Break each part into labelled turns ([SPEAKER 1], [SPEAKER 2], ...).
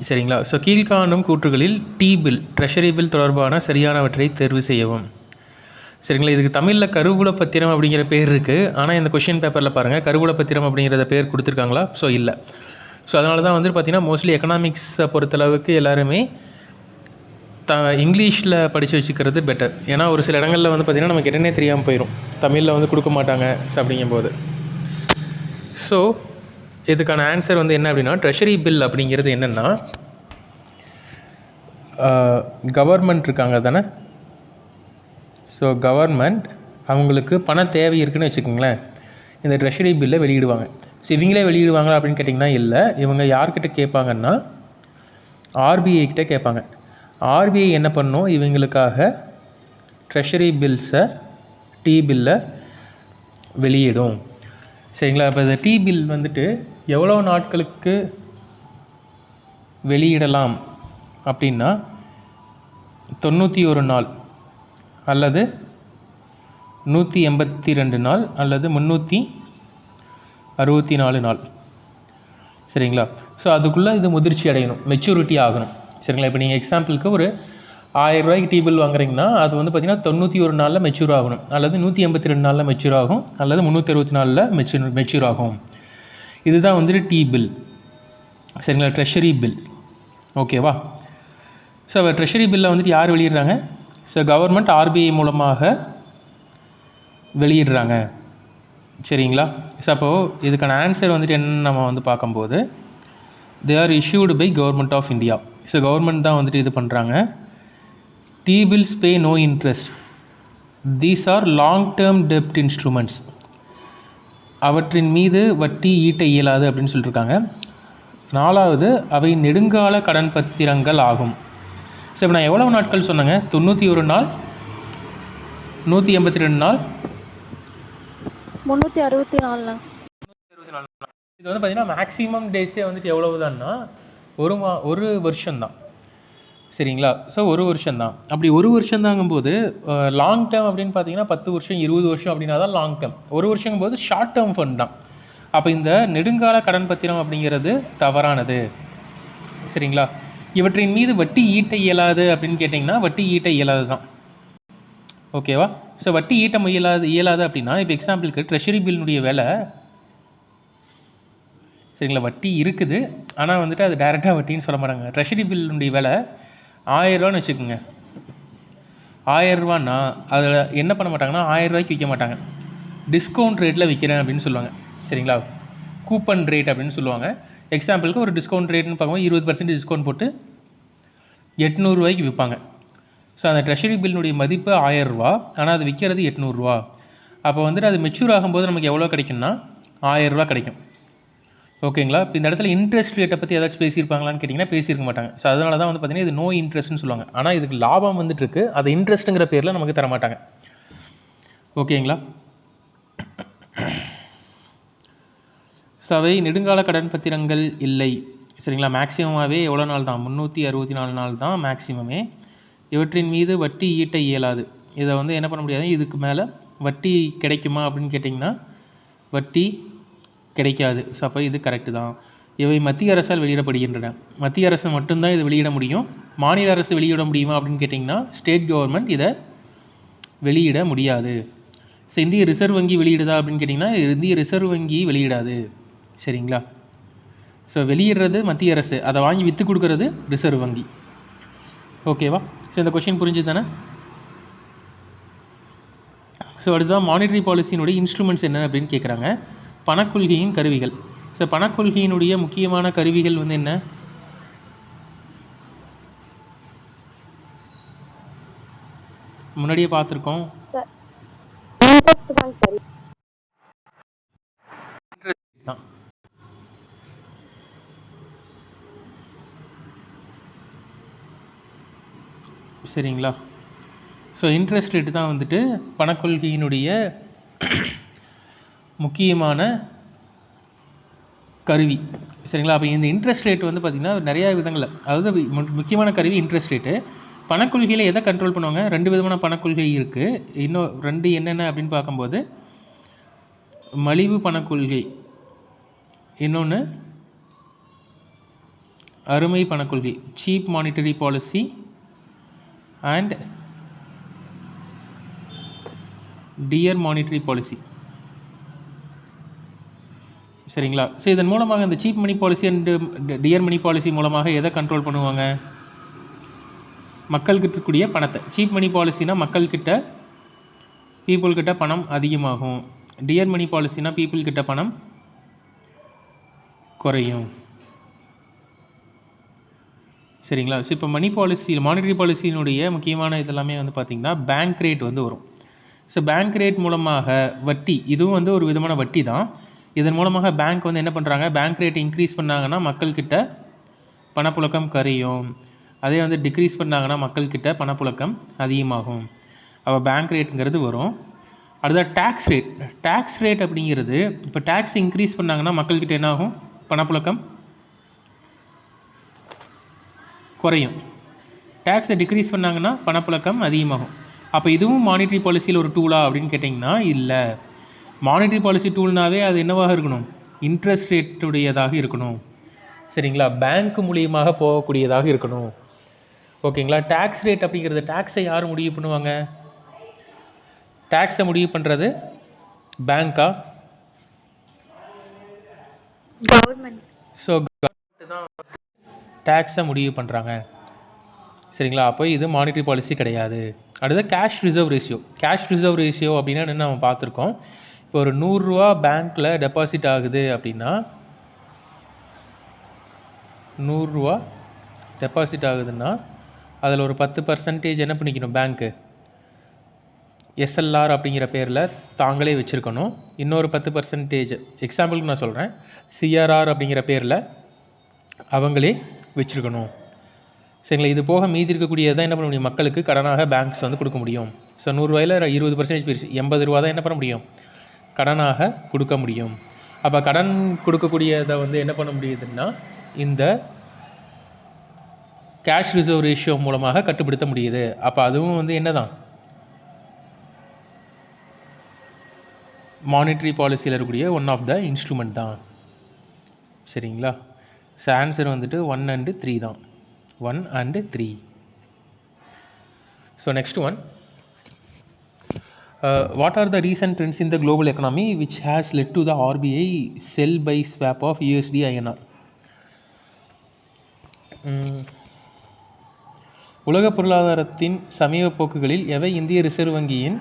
[SPEAKER 1] சரிங்களா. ஸோ கீழ்காணும் கூற்றுகளில் D bill treasury bill தொடர்பான சரியானவற்றை தேர்வு செய்யவும். சரிங்களா. இதுக்கு தமிழில் கருவூல பத்திரம் அப்படிங்கிற பேர் இருக்குது. ஆனால் இந்த கொஷின் பேப்பரில் பாருங்கள் கருவூல பத்திரம் அப்படிங்கிறத பேர் கொடுத்துருக்காங்களா? ஸோ இல்லை. ஸோ அதனால தான் வந்து பார்த்திங்கன்னா மோஸ்ட்லி எக்கனாமிக்ஸை பொறுத்தளவுக்கு எல்லாருமே இங்கிலீஷில் படித்து வச்சுக்கிறது பெட்டர். ஏன்னா ஒரு சில இடங்களில் வந்து பார்த்திங்கன்னா நமக்கு என்னன்னே தெரியாமல் போயிடும், தமிழில் வந்து கொடுக்க மாட்டாங்க அப்படிங்கும்போது. ஸோ இதுக்கான ஆன்சர் வந்து என்ன அப்படின்னா, ட்ரெஷரி பில் அப்படிங்கிறது என்னென்னா, கவர்மெண்ட் இருக்காங்க தானே. ஸோ கவர்மெண்ட் அவங்களுக்கு பண தேவை இருக்குதுன்னு வச்சுக்கோங்களேன், இந்த ட்ரெஷரி பில்லை வெளியிடுவாங்க. ஸோ இவங்களே வெளியிடுவாங்களா அப்படின்னு கேட்டிங்கன்னா இல்லை. இவங்க யார்கிட்ட கேட்பாங்கன்னா ஆர்பிஐ கிட்டே கேட்பாங்க. ஆர்பிஐ என்ன பண்ணும், இவங்களுக்காக ட்ரெஷரி பில்ஸை டி பில்லை வெளியிடும். சரிங்களா. இப்போ இந்த டி பில் வந்துட்டு எவ்வளோ நாட்களுக்கு வெளியிடலாம் அப்படின்னா 91 நாள் அல்லது 182 நாள் அல்லது 364 நாள். சரிங்களா. ஸோ அதுக்குள்ளே இது முதிர்ச்சி அடையணும், மெச்சூரிட்டி ஆகணும். சரிங்களா. இப்போ நீங்கள் எக்ஸாம்பிளுக்கு ஒரு 1000 ரூபாய்க்கு டி பில் வாங்குறீங்கன்னா அது வந்து பார்த்திங்கன்னா 91 நாளில் மெச்சூர் ஆகணும், அல்லது 182 நாளில் மெச்சூர் ஆகும், அல்லது 364 நாளில் மெச்சூர் ஆகும். இதுதான் வந்துட்டு டி பில். சரிங்களா. Treasury bill. ஓகேவா. ஸோ ட்ரெஷரி பில்லை வந்துட்டு யார் வெளியிடுறாங்க? ஸோ கவர்மெண்ட் ஆர்பிஐ மூலமாக வெளியிடுறாங்க. சரிங்களா. ஸோ அப்போது இதுக்கான ஆன்சர் வந்துட்டு என்னென்னு நம்ம வந்து பார்க்கும்போது, they are issued by government of India. So government தான் வந்துட்டு இது பண்ணுறாங்க. T bills pay no interest, these are long term டெப்ட் இன்ஸ்ட்ருமெண்ட்ஸ், அவற்றின் மீது வட்டி ஈட்ட இயலாது அப்படின்னு சொல்லியிருக்காங்க. 4வது, அவை நெடுங்கால கடன் பத்திரங்கள் ஆகும். ஸோ இப்போ நான் எவ்வளோ நாட்கள் சொன்னேங்க? 91 நாள், 182 நாள்,
[SPEAKER 2] 364 நாள்.
[SPEAKER 1] இது வந்து பார்த்திங்கன்னா மேக்ஸிமம் டேஸே வந்துட்டு எவ்வளவுதான்னா ஒரு வருஷம்தான். சரிங்களா. ஸோ ஒரு வருஷம்தான். அப்படி ஒரு வருஷம்தாங்கும்போது லாங் டேர்ம் அப்படின்னு பார்த்தீங்கன்னா 10 வருஷம் 20 வருஷம் அப்படின்னா தான் லாங் டேர்ம். ஒரு வருஷங்கும்போது ஷார்ட் டேர்ம் ஃபண்ட் தான். அப்போ இந்த நெடுங்கால கடன் பத்திரம் அப்படிங்கிறது தவறானது. சரிங்களா. இவற்றின் மீது வட்டி ஈட்ட இயலாது அப்படின்னு கேட்டிங்கன்னா வட்டி ஈட்ட இயலாது தான். ஓகேவா. ஸோ வட்டி ஈட்ட இயலாது அப்படின்னா இப்போ எக்ஸாம்பிளுக்கு ட்ரெஷரி பில்லுடைய விலை, சரிங்களா, வட்டி இருக்குது ஆனால் வந்துட்டு அது டைரெக்டாக வட்டின்னு சொல்ல மாட்டாங்க. ட்ரெஷரி பில்லுடைய விலை 1000 ரூபான்னு வச்சுக்கோங்க. 1000 ரூபான்னா அதில் என்ன பண்ண மாட்டாங்கன்னா 1000 ரூபாய்க்கு விற்க மாட்டாங்க, டிஸ்கவுண்ட் ரேட்டில் விற்கிறேன் அப்படின்னு சொல்லுவாங்க. சரிங்களா. கூப்பன் ரேட் அப்படின்னு சொல்லுவாங்க. எக்ஸாம்பிளுக்கு ஒரு டிஸ்கவுண்ட் ரேட்னு பார்க்கும்போது 20% டிஸ்கவுண்ட் போட்டு 800 ரூபாய்க்கு விற்பாங்க. ஸோ அந்த ட்ரெஷரி பில்லுடைய மதிப்பு 1000 ரூபா, ஆனால் அது விற்கிறது 800 ரூபா. அப்போ வந்துட்டு அது மெச்சூர் ஆகும்போது நமக்கு எவ்வளோ கிடைக்கும்னா 1000 ரூபா கிடைக்கும். ஓகேங்களா. இப்போ இந்த இடத்துல இன்ட்ரெஸ்ட் ரேட்டை பற்றி ஏதாச்சும் பேசியிருப்பாங்களான்னு கேட்டிங்கன்னா பேசியிருக்க மாட்டாங்க. ஸோ அதனால தான் வந்து பார்த்திங்கன்னா இது நோ இன்ட்ரெஸ்ட்னு சொல்லுவாங்க. ஆனால் இதுக்கு லாபம் வந்துட்டு இருக்குது, அது இன்ட்ரெஸ்ட்டுங்கிற பேரில் நமக்கு தரமாட்டாங்க. ஓகேங்களா. ஸோ அவை நெடுங்கால கடன் பத்திரங்கள் இல்லை. சரிங்களா. மேக்ஸிமமாகவே எவ்வளோ நாள் தான்? 364 நாள் தான் மேக்ஸிமமே. இவற்றின் மீது வட்டி ஈட்ட இயலாது. இதை வந்து என்ன பண்ண முடியாது, இதுக்கு மேலே வட்டி கிடைக்குமா அப்படின்னு கேட்டிங்கன்னா வட்டி கிடைக்காது. ஸோ அப்போ இது கரெக்டு தான். இவை மத்திய அரசால் வெளியிடப்படுகின்றன. மத்திய அரசு மட்டும்தான் இதை வெளியிட முடியும். மாநில அரசு வெளியிட முடியுமா அப்படின்னு கேட்டிங்கன்னா ஸ்டேட் கவர்மெண்ட் இதை வெளியிட முடியாது. ஸோ இந்திய ரிசர்வ் வங்கி வெளியிடுதா அப்படின்னு கேட்டிங்கன்னா இந்திய ரிசர்வ் வங்கி வெளியிடாது. சரிங்களா. ஸோ வெளியிடுறது மத்திய அரசு, அதை வாங்கி விற்று கொடுக்கறது ரிசர்வ் வங்கி. ஓகேவா. ஸோ இந்த கொஷின் புரிஞ்சுது தானே. ஸோ அடுத்ததான் மானிட்டரி பாலிசியினுடைய இன்ஸ்ட்ருமெண்ட்ஸ் என்ன அப்படின்னு கேட்குறாங்க. பணக்கொள்கையின் கருவிகள். ஸோ பணக்கொள்கையினுடைய முக்கியமான கருவிகள் வந்து என்ன? முன்னாடியே பார்த்துருக்கோம். சரிங்களா. ஸோ இன்ட்ரெஸ்ட் ரேட்டு தான் வந்துட்டு பணக்கொள்கையினுடைய முக்கியமான கருவி. சரிங்களா. அப்போ இந்த இன்ட்ரெஸ்ட் ரேட் வந்து பார்த்திங்கன்னா நிறையா விதங்களில், அதாவது முக்கியமான கருவி இன்ட்ரெஸ்ட் ரேட்டு. பணக்கொள்கையில் எதை கண்ட்ரோல் பண்ணுவாங்க? 2 விதமான பணக்கொள்கை இருக்குது. இன்னும் 2 என்னென்ன அப்படின்னு பார்க்கும்போது மலிவு பணக்கொள்கை, இன்னொன்று அருமை பணக்கொள்கை, cheap monetary policy and dear monetary policy. சரிங்களா? ஸோ இதன் மூலமாக இந்த cheap money policy and dear money policy மூலமாக எதை கண்ட்ரோல் பண்ணுவாங்க? மக்கள்கிட்ட இருக்கக்கூடிய பணத்தை. சீப் மணி பாலிசினா மக்கள்கிட்ட பீப்புள்கிட்ட பணம் அதிகமாகும். டியர் மணி பாலிசினா பீப்புள்கிட்ட பணம் குறையும். சரிங்களா? ஸோ இப்போ மணி பாலிசி, மானிட்டரி பாலிசியினுடைய முக்கியமான இதெல்லாமே வந்து பார்த்திங்கன்னா பேங்க் ரேட் வந்து வரும். ஸோ பேங்க் ரேட் மூலமாக வட்டி, இதுவும் வந்து ஒரு விதமான வட்டி தான். இதன் மூலமாக பேங்க் வந்து என்ன பண்ணுறாங்க, பேங்க் ரேட் இன்க்ரீஸ் பண்ணாங்கன்னா மக்கள்கிட்ட பணப்புழக்கம் குறையும். அதே வந்து டிக்ரீஸ் பண்ணாங்கன்னா மக்கள்கிட்ட பணப்புழக்கம் அதிகமாகும். அப்போ பேங்க் ரேட்டுங்கிறது வரும். அடுத்தது டேக்ஸ் ரேட். டேக்ஸ் ரேட் அப்படிங்கிறது, இப்போ டேக்ஸ் இன்க்ரீஸ் பண்ணாங்கன்னா மக்கள்கிட்ட என்ன ஆகும், பணப்புழக்கம் குறையும். டேக்ஸை டிக்ரீஸ் பண்ணாங்கன்னா பணப்புழக்கம் அதிகமாகும். அப்போ இதுவும் மானிட்டரி பாலிசியில் ஒரு டூலா அப்படின்னு கேட்டிங்கன்னா இல்லை. மானிட்டரி பாலிசி டூல்னாவே அது என்னவாக இருக்கணும், இன்ட்ரெஸ்ட் ரேட்டுடையதாக இருக்கணும். சரிங்களா? பேங்க் மூலியமாக போகக்கூடியதாக இருக்கணும். ஓகேங்களா? டேக்ஸ் ரேட் அப்படிங்கிறது, டேக்ஸை யார் முடிவு பண்ணுவாங்க? டேக்ஸை முடிவு பண்ணுறது பேங்க்கா? கவர்மெண்ட். ஸோ கவர்மெண்ட் தான் டேக்ஸை முடிவு பண்ணுறாங்க. சரிங்களா? அப்போ இது மானிட்டரி பாலிசி கிடையாது. அடுத்து cash reserve ratio. Cash reserve ratio அப்படின்னா என்ன நம்ம பார்த்துருக்கோம். இப்போ ஒரு 100 ரூபா பேங்க்கில் டெபாசிட் ஆகுது அப்படின்னா, 100 ரூபா டெபாசிட் ஆகுதுன்னா அதில் ஒரு 10% என்ன பண்ணிக்கணும், பேங்க்கு எஸ்எல்ஆர் அப்படிங்கிற பேரில் தாங்களே வச்சுருக்கணும். இன்னொரு 10%, எக்ஸாம்பிளுக்கு நான் சொல்கிறேன், சிஆர்ஆர் அப்படிங்கிற பேரில் அவங்களே வச்சுருக்கணும். சரிங்களா? இது போக மீதி இருக்கக்கூடியதான் என்ன பண்ண முடியும், மக்களுக்கு கடனாக பேங்க்ஸ் வந்து கொடுக்க முடியும். ஸோ 100 ரூபாயில் 20% போயிடுச்சு, 80 ரூபா தான் என்ன பண்ண முடியும், கடனாக கொடுக்க முடியும். அப்போ கடன் கொடுக்கக்கூடியதை வந்து என்ன பண்ண முடியுதுன்னா இந்த கேஷ் ரிசர்வ் ரேஷியோ மூலமாக கட்டுப்படுத்த முடியுது. அப்போ அதுவும் வந்து என்ன தான், மானிட்டரி பாலிசியில் இருக்கக்கூடிய ஒன் ஆஃப் த இன்ஸ்ட்ருமெண்ட் தான். சரிங்களா? ஸோ ஆன்சர் வந்துட்டு 1 and 3 தான். 1 and 3. So next one, what are the recent trends in the global economy which has led to the RBI sell buy swap of USD INR? உலக பொருளாதாரத்தின் சமீப போக்குகளில் எவை இந்திய reserve வங்கியின்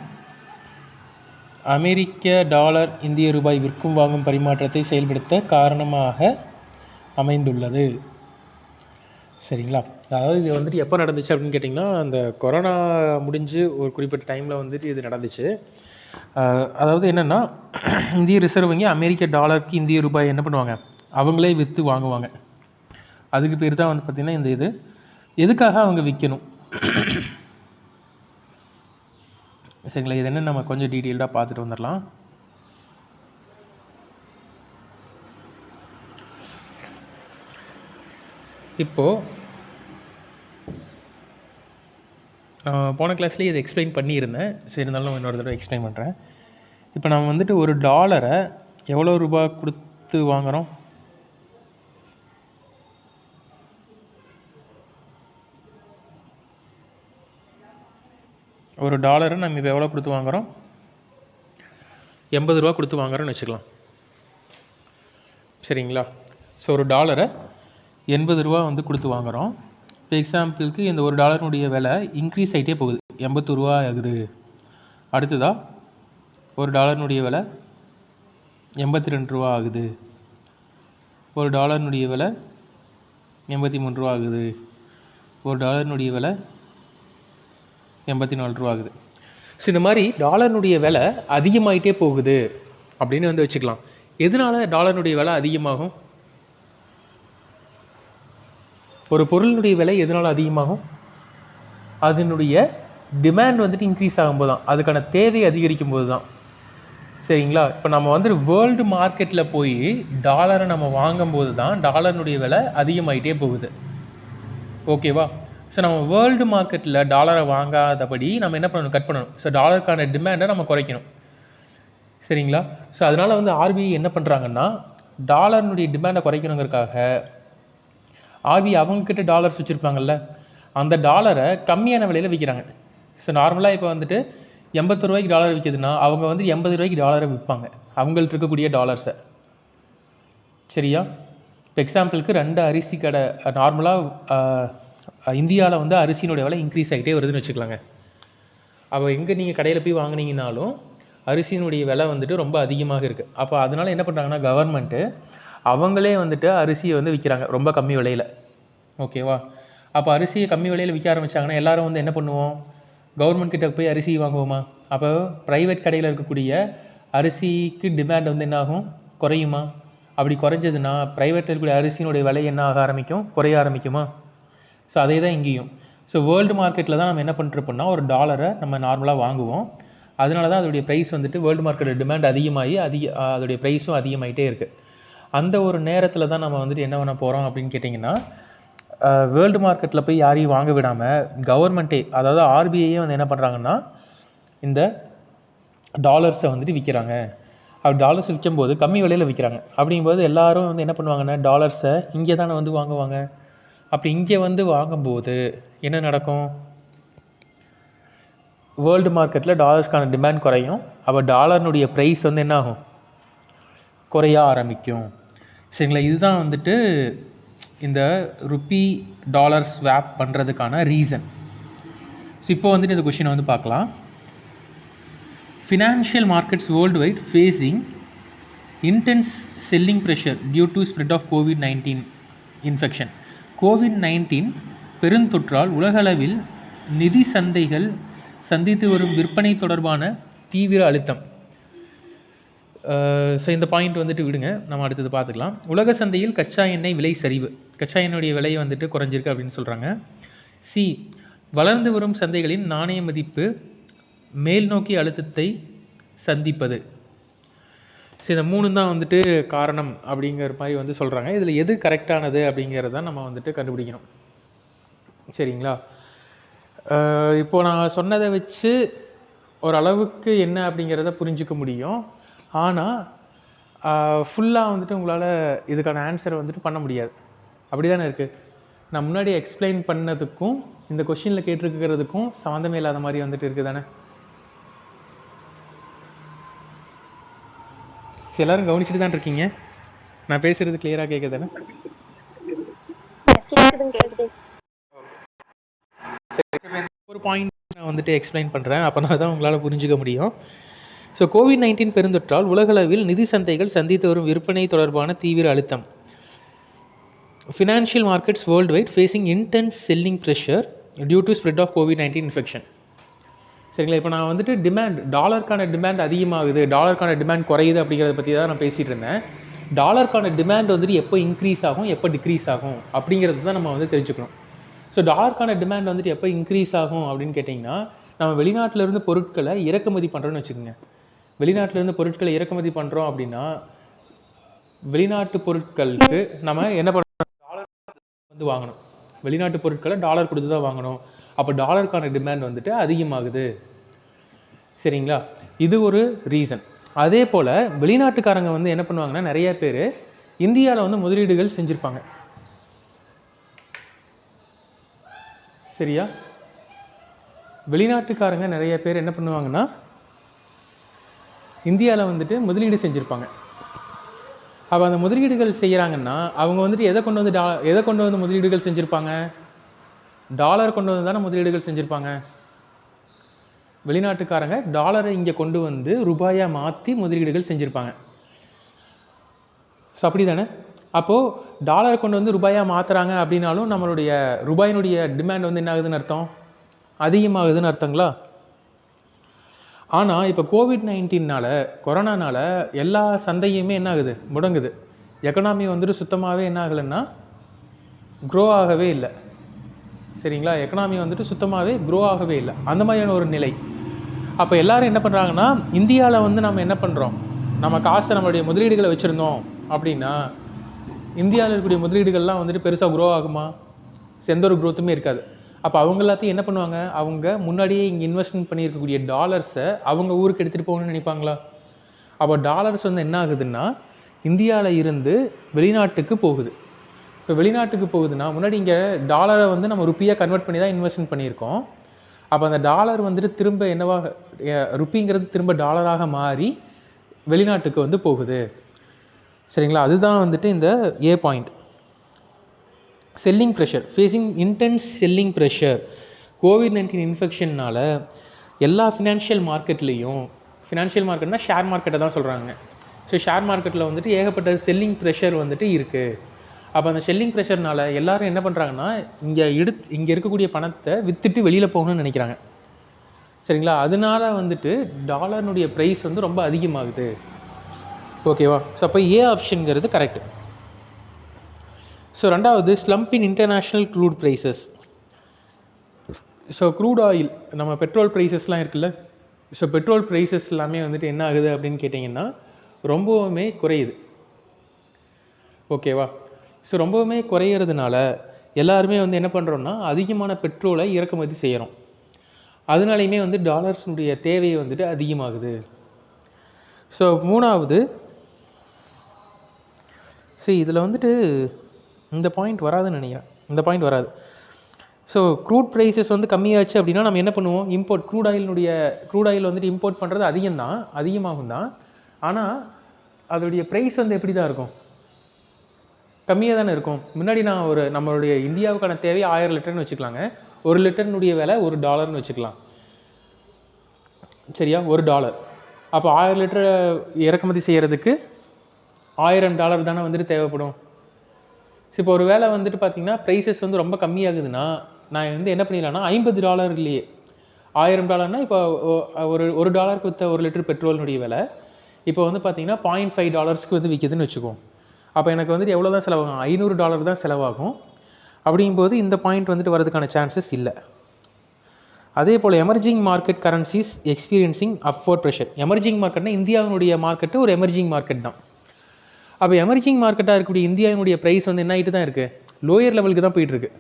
[SPEAKER 1] அமெரிக்க டாலர் இந்திய ரூபாய் விற்கும் வாங்கும் பரிமாற்றத்தை செயல்படுத்த காரணமாக அமைந்துள்ளது? சரிங்களா? அதாவது இது வந்துட்டு எப்போ நடந்துச்சு அப்படின்னு கேட்டிங்கன்னா, அந்த கொரோனா முடிஞ்சு ஒரு குறிப்பிட்ட டைமில் வந்துட்டு இது நடந்துச்சு. அதாவது என்னென்னா, இந்திய ரிசர்வ் வங்கி அமெரிக்க டாலருக்கு இந்திய ரூபாய் என்ன பண்ணுவாங்க, அவங்களே விற்று வாங்குவாங்க. அதுக்கு பேர் தான் வந்து பார்த்திங்கன்னா இந்த இது. எதுக்காக அவங்க விற்கணும்? சரிங்களா? இது என்ன நம்ம கொஞ்சம் டீட்டெயில்டாக பார்த்துட்டு வந்துடலாம். இப்போது போன கிளாஸ்லேயே இதை எக்ஸ்பிளைன் பண்ணியிருந்தேன். சரி, இருந்தாலும் இன்னொரு தடவை எக்ஸ்பிளைன் பண்ணுறேன். இப்போ நம்ம வந்துட்டு ஒரு டாலரை எவ்வளோ ரூபா கொடுத்து வாங்குகிறோம்? ஒரு டாலரை நம்ம இப்போ எவ்வளோ கொடுத்து வாங்குகிறோம்? 80 ரூபா கொடுத்து வாங்குகிறோன்னு வச்சுக்கலாம். சரிங்களா? ஸோ ஒரு டாலரை 80 ரூபா வந்து கொடுத்து வாங்குகிறோம். இப்போ எக்ஸாம்பிளுக்கு இந்த ஒரு டாலருடைய விலை இன்க்ரீஸ் ஆகிட்டே போகுது, 80 ரூபா ஆகுது. அடுத்ததாக ஒரு டாலருடைய விலை 82 ரூபா ஆகுது. ஒரு டாலருடைய விலை 83 ரூபா ஆகுது. ஒரு டாலருடைய விலை 84 ரூபா ஆகுது. ஸோ இந்த மாதிரி டாலருடைய விலை அதிகமாகிட்டே போகுது அப்படின்னு வந்து வச்சுக்கலாம். எதனால டாலருடைய விலை அதிகமாகும்? ஒரு பொருளினுடைய விலை எதனால் அதிகமாகும்? அதனுடைய டிமாண்ட் வந்துட்டு இன்க்ரீஸ் ஆகும்போது தான், அதுக்கான தேவை அதிகரிக்கும் போது தான். சரிங்களா? இப்போ நம்ம வந்து வேர்ல்டு மார்க்கெட்டில் போய் டாலரை நம்ம வாங்கும்போது தான் டாலருடைய விலை அதிகமாகிட்டே போகுது. ஓகேவா? ஸோ நம்ம வேர்ல்டு மார்க்கெட்டில் டாலரை வாங்காதபடி நம்ம என்ன பண்ணணும், கட் பண்ணணும். ஸோ டாலருக்கான டிமாண்டை நம்ம குறைக்கணும். சரிங்களா? ஸோ அதனால் வந்து ஆர்பிஐ என்ன பண்ணுறாங்கன்னா, டாலருடைய டிமாண்டை குறைக்கணுங்கிறதுக்காக ஆர்பிஐ அவங்கக்கிட்ட டாலர்ஸ் வச்சுருப்பாங்கல்ல, அந்த டாலரை கம்மியான விலையில் விற்கிறாங்க. ஸோ நார்மலாக இப்போ வந்துட்டு 81 ரூபாய்க்கு டாலர் விற்கிதுன்னா அவங்க வந்து 80 ரூபாய்க்கு டாலரை விற்பாங்க, அவங்கள்ட்ட இருக்கக்கூடிய டாலர்ஸை. சரியா? இப்போ எக்ஸாம்பிளுக்கு 2 அரிசி கடை நார்மலாக இந்தியாவில் வந்து அரிசியினுடைய விலை இன்க்ரீஸ் ஆகிட்டே வருதுன்னு வச்சுக்கலாங்க. அப்போ எங்கே நீங்கள் கடையில் போய் வாங்கினீங்கனாலும் அரிசியினுடைய விலை வந்துட்டு ரொம்ப அதிகமாக இருக்குது. அப்போ அதனால் என்ன பண்ணுறாங்கன்னா கவர்மெண்ட்டு அவங்களே வந்துட்டு அரிசியை வந்து விற்கிறாங்க ரொம்ப கம்மி விலையில். ஓகேவா? அப்போ அரிசியை கம்மி விலையில் விற்க ஆரம்பித்தாங்கன்னா எல்லோரும் வந்து என்ன பண்ணுவோம், கவர்மெண்ட் கிட்ட போய் அரிசி வாங்குவோமா? அப்போ ப்ரைவேட் கடையில் இருக்கக்கூடிய அரிசிக்கு டிமாண்ட் வந்து என்ன ஆகும், குறையுமா? அப்படி குறைஞ்சதுன்னா ப்ரைவேட்டில் இருக்கக்கூடிய அரிசியினுடைய விலை என்ன ஆக ஆரம்பிக்கும், குறைய ஆரம்பிக்குமா? ஸோ அதே தான் இங்கேயும். ஸோ வேர்ல்டு மார்க்கெட்டில் தான் நம்ம என்ன பண்ணிருப்போம்னா ஒரு டாலரை நம்ம நார்மலாக வாங்குவோம். அதனால தான் அதோடைய ப்ரைஸ் வந்துட்டு வேர்ல்டு மார்க்கெட்டில் டிமாண்ட் அதிகமாகி அதோடைய ப்ரைஸும் அதிகமாகிட்டே இருக்குது. அந்த ஒரு நேரத்தில் தான் நம்ம வந்துட்டு என்ன பண்ண போகிறோம் அப்படின்னு கேட்டிங்கன்னா, வேர்ல்டு மார்க்கெட்டில் போய் யாரையும் வாங்க விடாமல் கவர்மெண்ட்டே, அதாவது ஆர்பிஐயே வந்து என்ன பண்ணுறாங்கன்னா இந்த டாலர்ஸை வந்துட்டு விற்கிறாங்க. அப்படி டாலர்ஸ் விற்கும்போது கம்மி விலையில் விற்கிறாங்க. அப்படிங்கும்போது எல்லாரும் வந்து என்ன பண்ணுவாங்கன்னா டாலர்ஸை இங்கே தானே வந்து வாங்குவாங்க. அப்படி இங்கே வந்து வாங்கும்போது என்ன நடக்கும், வேர்ல்டு மார்க்கெட்டில் டாலர்ஸ்க்கான டிமாண்ட் குறையும். அப்போ டாலர்னுடைய ப்ரைஸ் வந்து என்ன ஆகும், குறைய ஆரம்பிக்கும். சரிங்களா? இதுதான் வந்துட்டு இந்த ருப்பி டாலர் ஸ்வாப் பண்ணுறதுக்கான ரீசன். ஸோ இப்போ வந்துட்டு இந்த கொஷினை வந்து பார்க்கலாம். Financial markets world wide facing intense selling pressure due to spread of COVID-19 infection. COVID-19 பெருந்தொற்றால் உலகளவில் நிதி சந்தைகள் சந்தித்து வரும் விற்பனை தொடர்பான தீவிர அழுத்தம். ஸோ இந்த பாயிண்ட் வந்துட்டு விடுங்க, நம்ம அடுத்தது பார்த்துக்கலாம். உலக சந்தையில் கச்சா எண்ணெய் விலை சரிவு, கச்சா எண்ணெயுடைய விலை வந்துட்டு குறைஞ்சிருக்கு அப்படின்னு சொல்கிறாங்க. சி, வளர்ந்து வரும் சந்தைகளின் நாணய மதிப்பு மேல் நோக்கி அழுத்தத்தை சந்திப்பது. ஸோ இந்த 3 தான் வந்துட்டு காரணம் அப்படிங்கிற மாதிரி வந்து சொல்கிறாங்க. இதில் எது கரெக்டானது அப்படிங்கிறத நம்ம வந்துட்டு கண்டுபிடிக்கணும். சரிங்களா? இப்போது நான் சொன்னதை வச்சு ஓரளவுக்கு என்ன அப்படிங்கிறத புரிஞ்சிக்க முடியும். ஆனால் ஃபுல்லாக வந்துட்டு உங்களால் இதுக்கான ஆன்சரை வந்துட்டு பண்ண முடியாது. அப்படி தானே இருக்குது. நான் முன்னாடி எக்ஸ்பிளைன் பண்ணதுக்கும் இந்த கொஷினில் கேட்டிருக்கிறதுக்கும் சம்மந்தமே இல்லாத மாதிரி வந்துட்டு இருக்குது தானே. எல்லாரும் கவனிச்சுட்டு தான் இருக்கீங்க. நான் பேசுகிறது கிளியராக கேட்குது தானே? ஒரு பாயிண்ட் நான் வந்துட்டு எக்ஸ்பிளைன் பண்ணுறேன், அப்போனா தான் உங்களால் புரிஞ்சுக்க முடியும். ஸோ COVID-19 பெருந்தொற்றால் உலகளவில் நிதி சந்தைகள் சந்தித்து வரும் விற்பனை தொடர்பான தீவிர அழுத்தம். Financial markets world wide facing intense selling pressure due to spread of COVID-19 infection. சரிங்களா? இப்போ நான் வந்துட்டு டிமாண்ட், டாலருக்கான டிமாண்ட் அதிகமாகுது, டாலருக்கான டிமாண்ட் குறையுது அப்படிங்கிறத பற்றி தான் நான் பேசிகிட்டு இருந்தேன். டாலருக்கான டிமாண்ட் வந்துட்டு எப்போ இன்க்ரீஸ் ஆகும், எப்போ டிக்ரீஸ் ஆகும் அப்படிங்கிறது தான் நம்ம வந்து தெரிஞ்சுக்கணும். ஸோ டாலருக்கான டிமாண்ட் வந்துட்டு எப்போ இன்க்ரீஸ் ஆகும் அப்படின்னு கேட்டிங்கன்னா, நம்ம வெளிநாட்டிலேருந்து பொருட்களை இறக்குமதி பண்ணுறோன்னு வச்சுக்கோங்க. வெளிநாட்டிலேருந்து பொருட்களை இறக்குமதி பண்ணுறோம் அப்படின்னா வெளிநாட்டு பொருட்களுக்கு நம்ம என்ன பண்ணுறோம், டாலர் வந்து வாங்கணும். வெளிநாட்டு பொருட்களை டாலர் கொடுத்து தான் வாங்கணும். அப்போ டாலருக்கான டிமாண்ட் வந்துட்டு அதிகமாகுது. சரிங்களா? இது ஒரு ரீசன். அதே போல் வெளிநாட்டுக்காரங்க வந்து என்ன பண்ணுவாங்கன்னா நிறைய பேர் இந்தியாவில் வந்து முதலீடுகள் செஞ்சுருப்பாங்க. சரியா? வெளிநாட்டுக்காரங்க நிறைய பேர் என்ன பண்ணுவாங்கன்னா இந்தியாவில் வந்துட்டு முதலீடு செஞ்சுருப்பாங்க. அப்போ அந்த முதலீடுகள் செய்கிறாங்கன்னா அவங்க வந்துட்டு எதை கொண்டு வந்து முதலீடுகள் செஞ்சுருப்பாங்க, டாலர் கொண்டு வந்து தானே முதலீடுகள் செஞ்சுருப்பாங்க. வெளிநாட்டுக்காரங்க டாலரை இங்கே கொண்டு வந்து ரூபாயாக மாற்றி முதலீடுகள் செஞ்சுருப்பாங்க. ஸோ அப்படி தானே. அப்போது டாலரை கொண்டு வந்து ரூபாயாக மாற்றுறாங்க அப்படின்னாலும் நம்மளுடைய ரூபாயினுடைய டிமாண்ட் வந்து என்ன ஆகுதுன்னு அர்த்தம், அதிகமாகுதுன்னு அர்த்தங்களா? ஆனால் இப்போ COVID-19னால, கொரோனானால எல்லா சந்தையுமே என்ன ஆகுது, முடங்குது. எக்கனாமி வந்துட்டு சுத்தமாகவே என்ன ஆகலைன்னா க்ரோ ஆகவே இல்லை. சரிங்களா? எக்கனாமி வந்துட்டு சுத்தமாகவே க்ரோ ஆகவே இல்லை. அந்த மாதிரியான ஒரு நிலை. அப்போ எல்லோரும் என்ன பண்ணுறாங்கன்னா இந்தியாவில் வந்து நம்ம என்ன பண்ணுறோம், நம்ம காசை நம்மளுடைய முதலீடுகளை வச்சுருந்தோம் அப்படின்னா இந்தியாவில் இருக்கக்கூடிய முதலீடுகள்லாம் வந்துட்டு பெருசாக க்ரோ ஆகுமா? எந்த ஒரு க்ரோத்துமே இருக்காது. அப்போ அவங்க எல்லாத்தையும் என்ன பண்ணுவாங்க, அவங்க முன்னாடியே இங்கே இன்வெஸ்ட்மெண்ட் பண்ணியிருக்கக்கூடிய டாலர்ஸை அவங்க ஊருக்கு எடுத்துகிட்டு போகணும்னு நினைப்பாங்களா? அப்போ டாலர்ஸ் வந்து என்ன ஆகுதுன்னா இந்தியாவில் இருந்து வெளிநாட்டுக்கு போகுது. இப்போ வெளிநாட்டுக்கு போகுதுன்னா முன்னாடி இங்கே டாலரை வந்து நம்ம ருப்பியாக கன்வெர்ட் பண்ணி தான் இன்வெஸ்ட்மெண்ட் பண்ணியிருக்கோம். அப்போ அந்த டாலர் வந்துட்டு திரும்ப என்னவாக ருப்பிங்கிறது திரும்ப டாலராக மாறி வெளிநாட்டுக்கு வந்து போகுது. சரிங்களா, அதுதான் வந்துட்டு இந்த A point. Selling pressure, facing intense selling pressure. கோவிட்-19 இன்ஃபெக்ஷன்னால் எல்லா ஃபினான்ஷியல் மார்க்கெட்லேயும், ஃபினான்ஷியல் மார்க்கெட்னா ஷேர் மார்க்கெட்டை தான் சொல்கிறாங்க. ஸோ ஷேர் மார்க்கெட்டில் வந்துட்டு ஏகப்பட்ட செல்லிங் ப்ரெஷர் வந்துட்டு இருக்குது. அப்போ அந்த செல்லிங் ப்ரெஷர்னால் எல்லோரும் என்ன பண்ணுறாங்கன்னா இங்கே இருக்கக்கூடிய பணத்தை விற்றுட்டு வெளியில் போகணும்னு நினைக்கிறாங்க. சரிங்களா, அதனால வந்துட்டு டாலர்னுடைய ப்ரைஸ் வந்து ரொம்ப அதிகமாகுது. ஓகேவா? ஸோ அப்போ ஏ ஆப்ஷனுங்கிறது கரெக்டு. ஸோ ரெண்டாவது, slump in international crude prices. So crude oil, நம்ம பெட்ரோல் ப்ரைஸஸ்லாம் இருக்குல்ல, ஸோ பெட்ரோல் ப்ரைஸஸ் எல்லாமே வந்துட்டு என்ன ஆகுது அப்படின்னு கேட்டிங்கன்னா ரொம்பவுமே குறையுது. ஓகேவா? ஸோ ரொம்பவுமே குறையிறதுனால எல்லாருமே வந்து என்ன பண்ணுறோன்னா அதிகமான பெட்ரோலை இறக்குமதி செய்கிறோம். அதனாலையுமே வந்து டாலர்ஸுடைய தேவை வந்துட்டு அதிகமாகுது. ஸோ மூணாவது, சரி இதில் வந்துட்டு இந்த பாயிண்ட் வராதுன்னு நினைக்கிறேன். இந்த பாயிண்ட் வராது. ஸோ க்ரூட் ப்ரைஸஸ் வந்து கம்மியாச்சு அப்படின்னா நம்ம என்ன பண்ணுவோம், இம்போர்ட் க்ரூட் ஆயில் வந்துட்டு இம்போர்ட் பண்ணுறது அதிகமாகும் தான். ஆனால் அதோடைய ப்ரைஸ் வந்து எப்படி தான் இருக்கும், கம்மியாக தானே இருக்கும். முன்னாடி நம்மளுடைய இந்தியாவுக்கான தேவை 1000 லிட்டர்னு வச்சுக்கலாங்க. 1 லிட்டர்னுடைய விலை $1 வச்சுக்கலாம். சரியா, $1. அப்போ 1000 லிட்டர் இறக்குமதி செய்கிறதுக்கு $1000 தானே வந்துட்டு தேவைப்படும். இப்போ ஒரு வேலை வந்துட்டு பார்த்திங்கன்னா ப்ரைஸஸ் வந்து ரொம்ப கம்மியாகுதுன்னா நான் வந்து என்ன பண்ணிடலாம்னா $50 $1000 இப்போ ஒரு டாலருக்கு விற்ற 1 லிட்டர் பெட்ரோலினுடைய விலை இப்போ வந்து பார்த்திங்கன்னா $0.5 வந்து விற்கிதுன்னு வச்சுக்குவோம். அப்போ எனக்கு வந்துட்டு எவ்வளோ தான் செலவாகும், $500 தான் செலவாகும். அப்படிங்கும்போது இந்த பாயிண்ட் வந்துட்டு வரதுக்கான சான்சஸ் இல்லை. அதே போல் emerging market currencies experiencing upward pressure. Emerging மார்க்கெட்னா இந்தியாவினுடைய மார்க்கெட்டு ஒரு எமர்ஜிங் மார்க்கெட் தான். அப்போ எமர்ஜிங் மார்க்கெட்டாக இருக்கக்கூடிய இந்தியாவினுடைய ப்ரைஸ் வந்து என்ன ஆகிட்டு தான் இருக்குது, லோயர் லெவலுக்கு தான் போயிட்டுருக்கு.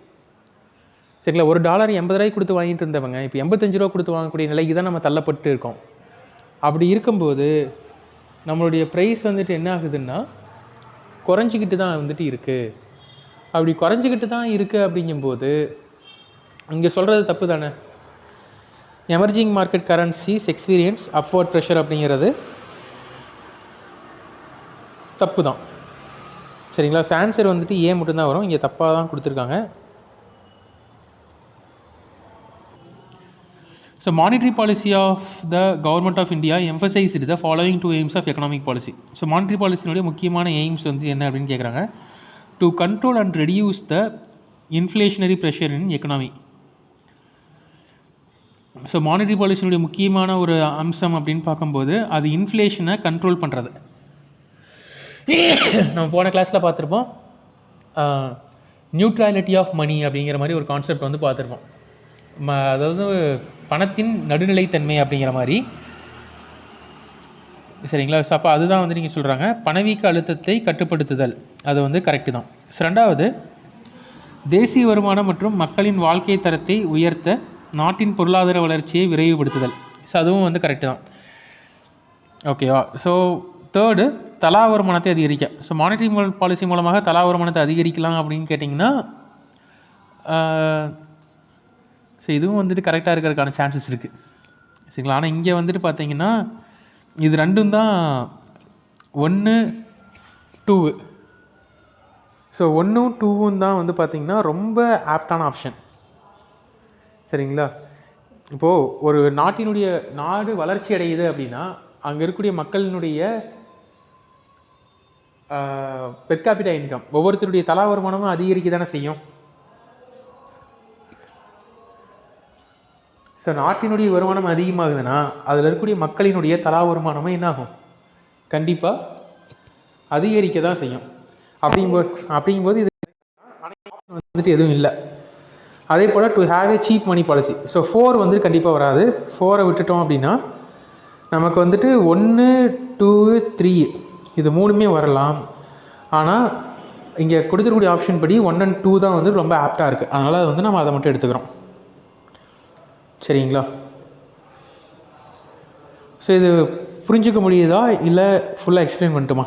[SPEAKER 1] சரிங்களா, $1 $80 கொடுத்து வாங்கிட்டு இருந்தவங்க இப்போ $85 கொடுத்து வாங்கக்கூடிய நிலைக்கு தான் நம்ம தள்ளப்பட்டு இருக்கோம். அப்படி இருக்கும்போது நம்மளுடைய ப்ரைஸ் வந்துட்டு என்ன ஆகுதுன்னா குறைஞ்சிக்கிட்டு தான் வந்துட்டு இருக்குது. அப்படி குறைஞ்சிக்கிட்டு தான் இருக்குது அப்படிங்கும்போது இங்கே சொல்கிறது தப்பு தானே. Emerging market currencies experience upward pressure அப்படிங்கிறது தப்பு தான். சரிங்களா, ஆன்சர் வந்துட்டு ஏ மட்டும்தான் வரும். இங்கே தப்பாக தான் கொடுத்துருக்காங்க. So monetary policy of the government of India emphasized the following 2 aims of economic policy. So monetary பாலிசினுடைய முக்கியமான எய்ம்ஸ் வந்து என்ன அப்படின்னு கேட்குறாங்க. To control and reduce the inflationary pressure in economy. So monetary பாலிசினுடைய முக்கியமான ஒரு அம்சம் அப்படின்னு பார்க்கும்போது அது இன்ஃப்ளேஷனை கண்ட்ரோல் பண்ணுறது. நம்ம போன கிளாஸில் பார்த்துருப்போம், நியூட்ரலிட்டி ஆஃப் மணி அப்படிங்கிற மாதிரி ஒரு கான்செப்ட் வந்து பார்த்துருப்போம். அதாவது பணத்தின் நடுநிலைத்தன்மை அப்படிங்கிற மாதிரி. சரிங்களா, ஸோ அப்போ அதுதான் வந்து நீங்கள் சொல்கிறாங்க பணவீக்க அழுத்தத்தை கட்டுப்படுத்துதல், அது வந்து கரெக்டு தான். ஸோ ரெண்டாவது, தேசிய வருமானம் மற்றும் மக்களின் வாழ்க்கை தரத்தை உயர்த்த நாட்டின் பொருளாதார வளர்ச்சியை விரைவுபடுத்துதல். ஸோ அதுவும் வந்து கரெக்டு தான். ஓகேவா. ஸோ தேர்டு, தலா வருமானத்தை அதிகரிக்க. ஸோ மானிட்டரி பாலிசி மூலமாக தலா வருமானத்தை அதிகரிக்கலாம் அப்படின்னு கேட்டிங்கன்னா ஸோ இதுவும் வந்துட்டு கரெக்டாக இருக்கிறதுக்கான சான்சஸ் இருக்குது. சரிங்களா, ஆனால் இங்கே வந்துட்டு பார்த்தீங்கன்னா இது ரெண்டும் தான் 1 2. ஸோ 1ம் 2ம் தான் வந்து பார்த்திங்கன்னா ரொம்ப ஆப்டான ஆப்ஷன். சரிங்களா, இப்போது ஒரு நாடு வளர்ச்சி அடையுது அப்படின்னா அங்கே இருக்கக்கூடிய மக்களினுடைய பெர் கேபிட்டா இன்கம், ஒவ்வொருத்தருடைய தலா வருமானமும் அதிகரிக்க தானே செய்யும். ஸோ நாட்டினுடைய வருமானம் அதிகமாகுதுன்னா அதில் இருக்கக்கூடிய மக்களினுடைய தலா வருமானமும் என்னாகும், கண்டிப்பாக அதிகரிக்க தான் செய்யும். அப்படிங்கும்போது இது வந்துட்டு எதுவும் இல்லை. அதே போல் to have a cheap money policy. So 4 வந்து கண்டிப்பாக வராது. 4 விட்டுட்டோம் அப்படின்னா நமக்கு வந்துட்டு 1 2 3 இது 3மே வரலாம். ஆனால் இங்கே கொடுத்துருக்கூடிய ஆப்ஷன் படி 1 and 2 தான் வந்து ரொம்ப ஆப்டாக இருக்குது. அதனால் அது வந்து நம்ம அதை மட்டும் எடுத்துக்கிறோம். சரிங்களா, ஸோ இது புரிஞ்சிக்க முடியுதா இல்லை ஃபுல்லாக எக்ஸ்பிளைன் பண்ணட்டுமா?